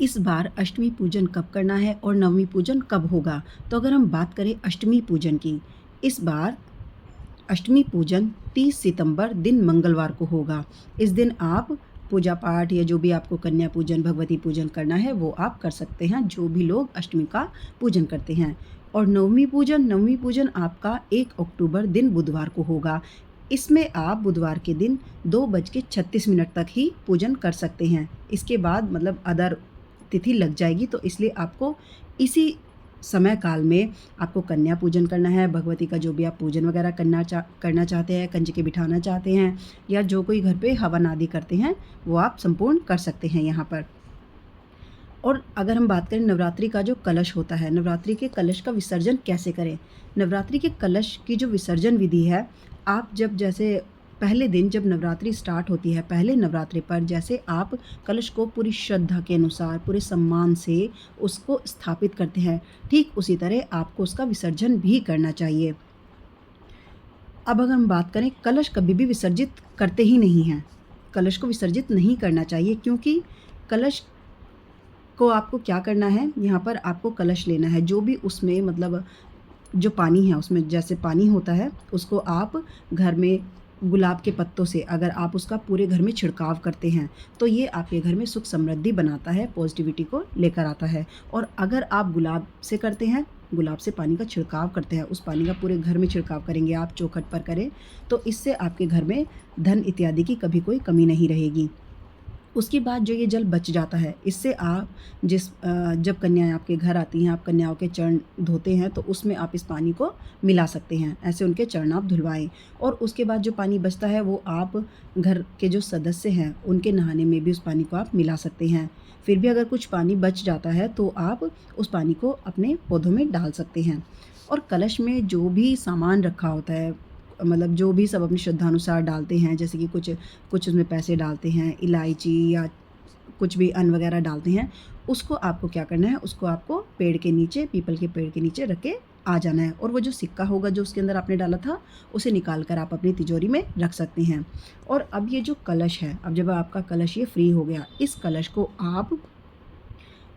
इस बार अष्टमी पूजन कब करना है और नवमी पूजन कब होगा? तो अगर हम बात करें अष्टमी पूजन की, इस बार अष्टमी पूजन 30 सितंबर दिन मंगलवार को होगा। इस दिन आप पूजा पाठ या जो भी आपको कन्या पूजन, भगवती पूजन करना है वो आप कर सकते हैं, जो भी लोग अष्टमी का पूजन करते हैं। और नवमी पूजन आपका 1 अक्टूबर दिन बुधवार को होगा। इसमें आप बुधवार के दिन 2:36 तक ही पूजन कर सकते हैं। इसके बाद मतलब अदर तिथि लग जाएगी, तो इसलिए आपको इसी समय काल में आपको कन्या पूजन करना है, भगवती का जो भी आप पूजन वगैरह करना चाहते हैं, कंजके बिठाना चाहते हैं या जो कोई घर पे हवन आदि करते हैं, वो आप संपूर्ण कर सकते हैं यहाँ पर। और अगर हम बात करें नवरात्रि का जो कलश होता है, नवरात्रि के कलश का विसर्जन कैसे करें? नवरात्रि के कलश की जो विसर्जन विधि है, आप जैसे पहले दिन जब नवरात्रि स्टार्ट होती है, पहले नवरात्रि पर जैसे आप कलश को पूरी श्रद्धा के अनुसार, पूरे सम्मान से उसको स्थापित करते हैं, ठीक उसी तरह आपको उसका विसर्जन भी करना चाहिए। अब अगर हम बात करें, कलश कभी भी विसर्जित करते ही नहीं हैं। कलश को विसर्जित नहीं करना चाहिए, क्योंकि कलश को आपको क्या करना है, यहाँ पर आपको कलश लेना है, जो भी उसमें मतलब जो पानी है, उसमें जैसे पानी होता है, उसको आप घर में गुलाब के पत्तों से अगर आप उसका पूरे घर में छिड़काव करते हैं, तो ये आपके घर में सुख समृद्धि बनाता है, पॉजिटिविटी को लेकर आता है। और अगर आप गुलाब से करते हैं, गुलाब से पानी का छिड़काव करते हैं, उस पानी का पूरे घर में छिड़काव करेंगे, आप चौखट पर करें, तो इससे आपके घर में धन इत्यादि की कभी कोई कमी नहीं रहेगी। उसके बाद जो ये जल बच जाता है, इससे आप जब कन्याएँ आपके घर आती हैं, आप कन्याओं के चरण धोते हैं, तो उसमें आप इस पानी को मिला सकते हैं। ऐसे उनके चरण आप धुलवाएँ और उसके बाद जो पानी बचता है, वो आप घर के जो सदस्य हैं, उनके नहाने में भी उस पानी को आप मिला सकते हैं। फिर भी अगर कुछ पानी बच जाता है, तो आप उस पानी को अपने पौधों में डाल सकते हैं। और कलश में जो भी सामान रखा होता है, मतलब जो भी सब अपनी श्रद्धानुसार डालते हैं, जैसे कि कुछ कुछ उसमें पैसे डालते हैं, इलायची या कुछ भी अन्न वगैरह डालते हैं, उसको आपको क्या करना है, उसको आपको पेड़ के नीचे, पीपल के पेड़ के नीचे रख के आ जाना है। और वो जो सिक्का होगा जो उसके अंदर आपने डाला था, उसे निकाल कर आप अपनी तिजोरी में रख सकते हैं। और अब ये जो कलश है, अब जब आपका कलश ये फ्री हो गया, इस कलश को आप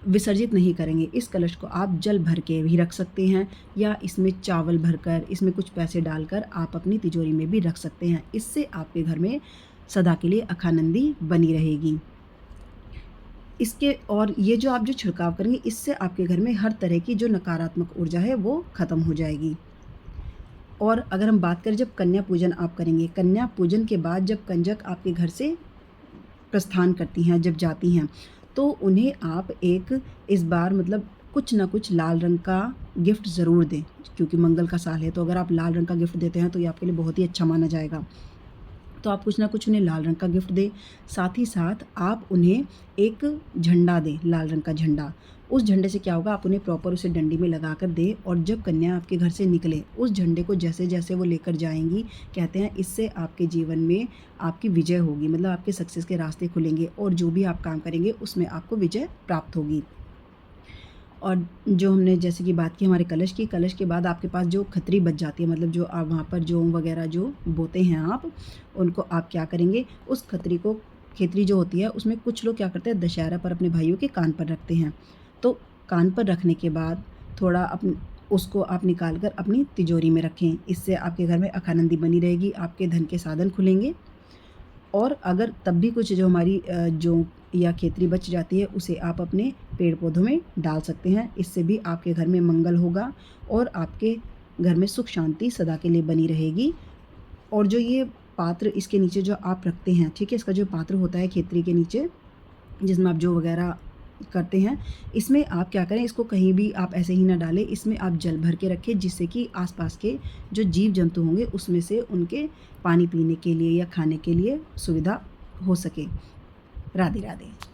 विसर्जित नहीं करेंगे। इस कलश को आप जल भर के भी रख सकते हैं या इसमें चावल भरकर, इसमें कुछ पैसे डालकर आप अपनी तिजोरी में भी रख सकते हैं। इससे आपके घर में सदा के लिए अखानंदी बनी रहेगी। इसके और ये जो आप जो छिड़काव करेंगे, इससे आपके घर में हर तरह की जो नकारात्मक ऊर्जा है वो ख़त्म हो जाएगी। और अगर हम बात करें जब कन्या पूजन आप करेंगे, कन्या पूजन के बाद जब कंजक आपके घर से प्रस्थान करती हैं, जब जाती हैं, तो उन्हें आप एक इस बार मतलब कुछ ना कुछ लाल रंग का गिफ्ट ज़रूर दें, क्योंकि मंगल का साल है, तो अगर आप लाल रंग का गिफ्ट देते हैं तो ये आपके लिए बहुत ही अच्छा माना जाएगा। तो आप कुछ ना कुछ उन्हें लाल रंग का गिफ्ट दें। साथ ही साथ आप उन्हें एक झंडा दें, लाल रंग का झंडा। उस झंडे से क्या होगा, आप उन्हें प्रॉपर उसे डंडी में लगा कर दें, और जब कन्या आपके घर से निकले, उस झंडे को जैसे-जैसे वो लेकर जाएँगी, कहते हैं इससे आपके जीवन में आपकी विजय होगी, मतलब आपके सक्सेस के रास्ते खुलेंगे और जो भी आप काम करेंगे उसमें आपको विजय प्राप्त होगी। और जो हमने जैसे कि बात की हमारे कलश की, कलश के बाद आपके पास जो खतरी बच जाती है, मतलब जो आप वहाँ पर जौ वगैरह जो बोते हैं आप, उनको आप क्या करेंगे, उस खेतरी जो होती है उसमें कुछ लोग क्या करते हैं, दशहरा पर अपने भाइयों के कान पर रखते हैं। तो कान पर रखने के बाद थोड़ा उसको आप निकाल कर अपनी तिजोरी में रखें। इससे आपके घर में अखानंदी बनी रहेगी, आपके धन के साधन खुलेंगे। और अगर तब भी कुछ जो हमारी जौ या खेतरी बच जाती है, उसे आप अपने पेड़ पौधों में डाल सकते हैं। इससे भी आपके घर में मंगल होगा और आपके घर में सुख शांति सदा के लिए बनी रहेगी। और जो ये पात्र इसके नीचे जो आप रखते हैं, ठीक है, इसका जो पात्र होता है खेतरी के नीचे जिसमें आप जौ वगैरह करते हैं, इसमें आप क्या करें, इसको कहीं भी आप ऐसे ही ना डालें, इसमें आप जल भर के रखें, जिससे कि आसपास के जो जीव जंतु होंगे उसमें से उनके पानी पीने के लिए या खाने के लिए सुविधा हो सके। राधे राधे।